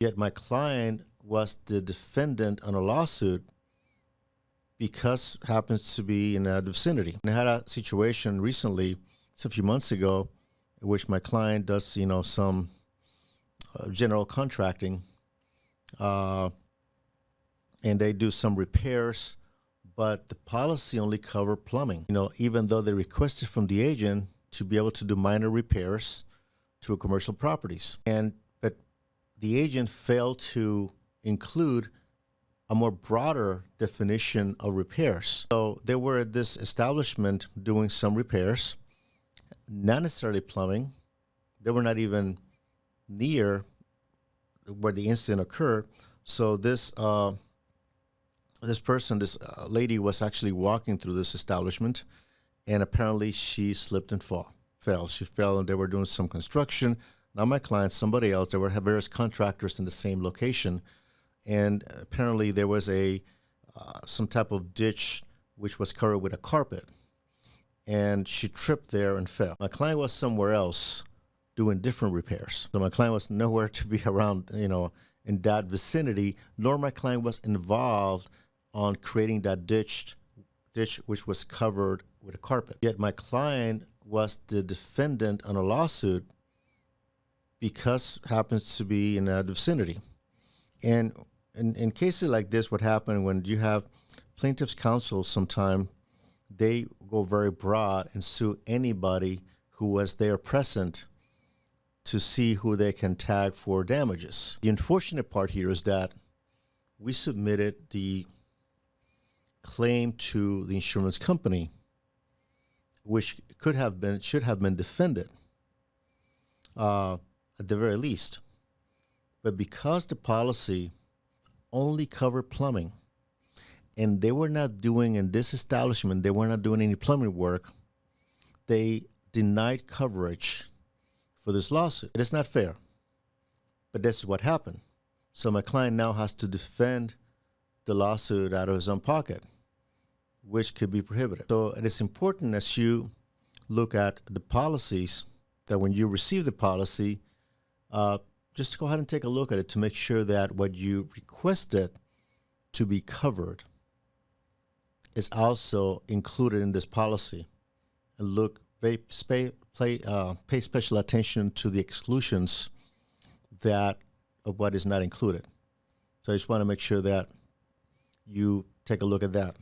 Yet my client was the defendant on a lawsuit because happens to be in that vicinity. And I had a situation recently, it's a few months ago, in which my client does, some general contracting, and they do some repairs, but the policy only cover plumbing. Even though they requested from the agent to be able to do minor repairs to commercial properties, but the agent failed to include a more broader definition of repairs. So they were at this establishment doing some repairs, not necessarily plumbing. They were not even near where the incident occurred. So this lady was actually walking through this establishment, and apparently she slipped and fell. She fell, and they were doing some construction. Not my client, somebody else. There were various contractors in the same location. And apparently there was some type of ditch which was covered with a carpet, and she tripped there and fell. My client was somewhere else doing different repairs. So my client was nowhere to be around, in that vicinity, nor my client was involved on creating that ditch which was covered with a carpet. Yet my client was the defendant on a lawsuit because happens to be in that vicinity. And in cases like this, what happened when you have plaintiff's counsel, sometime they go very broad and sue anybody who was there present to see who they can tag for damages. The unfortunate part here is that we submitted the claim to the insurance company, which should have been defended at the very least. But because the policy only covered plumbing, and they were not doing, in this establishment, they were not doing any plumbing work, they denied coverage for this lawsuit. It is not fair, but this is what happened. So my client now has to defend the lawsuit out of his own pocket, which could be prohibited. So it is important, as you look at the policies, that when you receive the policy, just go ahead and take a look at it to make sure that what you requested to be covered is also included in this policy. And pay special attention to the exclusions of what is not included. So I just want to make sure that you take a look at that.